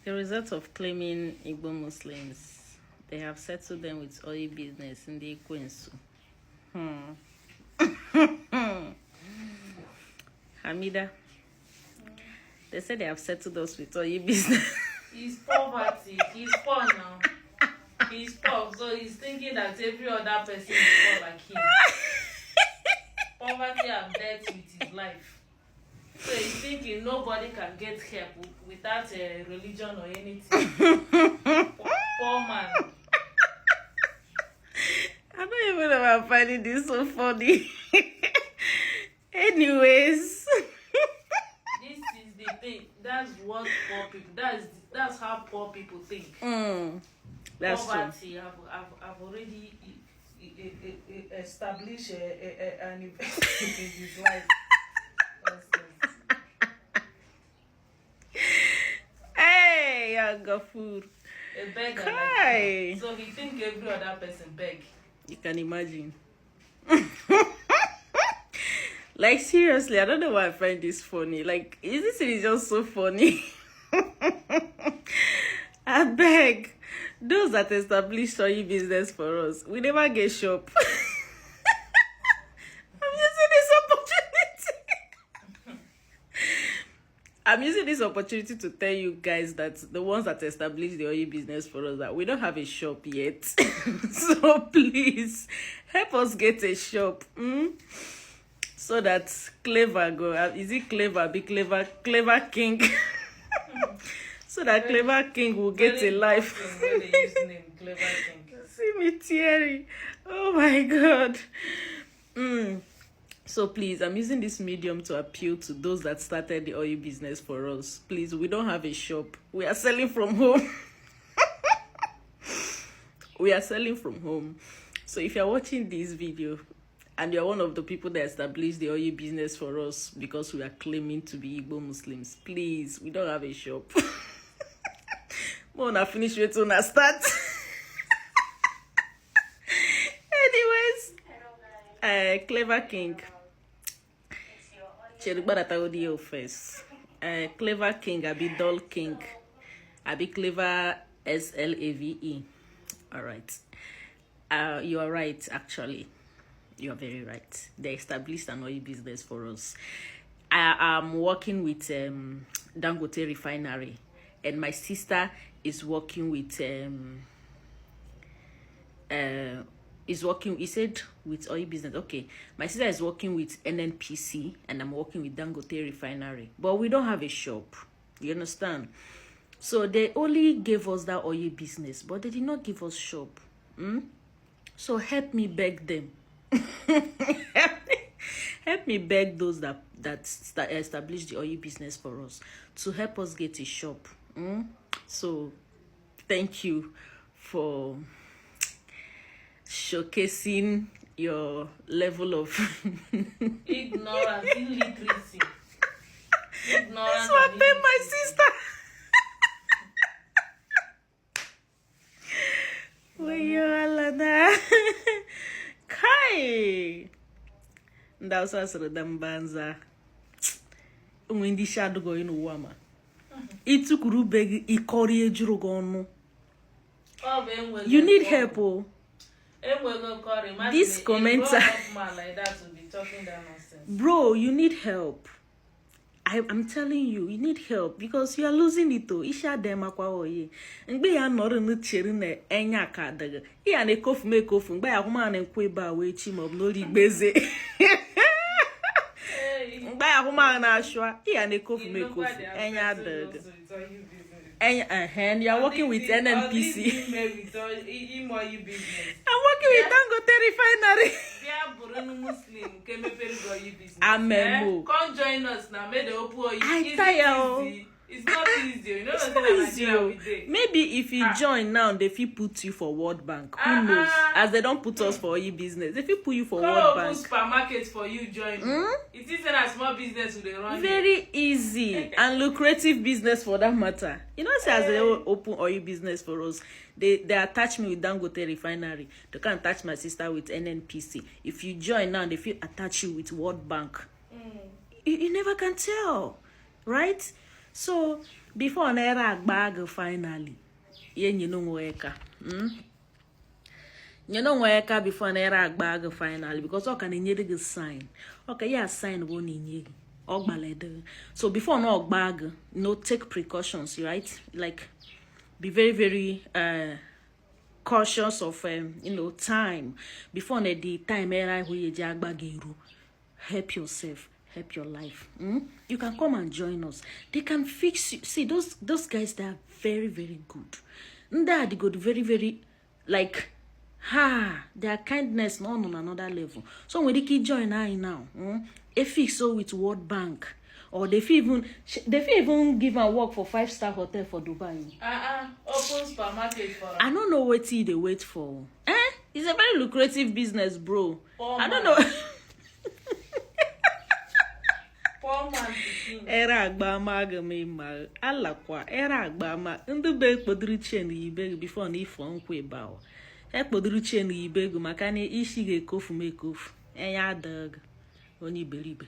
The result of claiming Igbo Muslims, they have settled them with oil business in the Ikwensu. Hamida, they say they have settled us with oil business. He's poverty. He's poor now. He's poor, so he's thinking that every other person is poor like him. Poverty and debt with his life. So he's thinking nobody can get help without a religion or anything. Poor man. I don't even know if I'm finding this so funny. Anyways. This is the thing. That's what poor people. That's how poor people think. That's poverty. true. I've already established an investment in his life. Hey, Gafoor. A beggar. Hi. So he think every other person beg. You can imagine. Like, seriously, I don't know why I find this funny. Like, this is just so funny. I beg. Those that establish oil business for us, we never get shop. I'm using this opportunity to tell you guys that the ones that established the oil business for us, that we don't have a shop yet. So please help us get a shop. So that Clever go. Is it Clever? Be Clever King. So that Clever King will get a life. Clever King. See me teary. Oh my God. So please, I'm using this medium to appeal to those that started the oil business for us. Please, we don't have a shop. We are selling from home. We are selling from home. So if you're watching this video and you're one of the people that established the oil business for us because we are claiming to be Igbo Muslims, please, we don't have a shop. Wanna finish with una start. Anyways, Clever King. First. Clever King, I be Dull King. I be Clever SLAVE. All right. You are right, actually. You are very right. They established an oil business for us. I am working with Dangote Refinery, and my sister is working with he said with oil business. Okay, my sister is working with NNPC and I'm working with Dangote Refinery, but we don't have a shop, you understand? So they only gave us that oil business, but they did not give us shop. So help me beg them. Help me beg those that established the oil business for us to help us get a shop. So thank you for showcasing your level of ignorance, illiteracy. This one paid my sister. Alana. Kai. Ndausa srodambanza. Umwendi shadow go in wama. Itukuru beg ikori ejurogonu. You need help, oh. This commenter, like that will be talking that nonsense. Bro, you need help. I'm telling you, you need help because you are losing it. Isha dem akwa oye. Ngbe ya noro no chere na enya ka daga. Ya na kofu me kofu. Ngbe ya huma na nkwe ba we chi mob no rigbeze. Ngbe ya huma na ashwa. Ya na kofu me kofu. Enya daga. And you are working with NNPC. I'm working with Dangote Refinery. Come join us now. It's not easy. You know, it's not easy. Maybe if you join now, they feel put you for World Bank. Who knows? As they don't put us for oil business, they feel put you for World Bank. Supermarket for you join. It is a small business with they run. Very easy and lucrative business for that matter. You know, as they open oil business for us, they attach me with Dangote Refinery. They can't attach my sister with NNPC. If you join now, they feel attach you with World Bank. You never can tell, right? So before na era agba finally ye nyino nweka nyino nweka before na era agba finally because o can enye the sign okay yeah sign wo ni nye ogbalede. So before no agba take precautions, right? Like be very very cautious of time before the time era we agba geru. Help yourself, help your life. You can come and join us. They can fix you. See, those guys, they are very, very good. They good, very, very, like, their kindness not on another level. So when they can join now, they fix so with World Bank, or they even give a work for 5-star hotel for Dubai. Open supermarket for them. I don't know what they wait for. It's a very lucrative business, bro. I don't know. Era agba maga me ma alakwa era agba ma ndu be kpoduru chen ibe before na ifo nkwe ba o e kpoduru chen ibe go maka na isi ga ekofu me ekofu enya adag onye iberibe.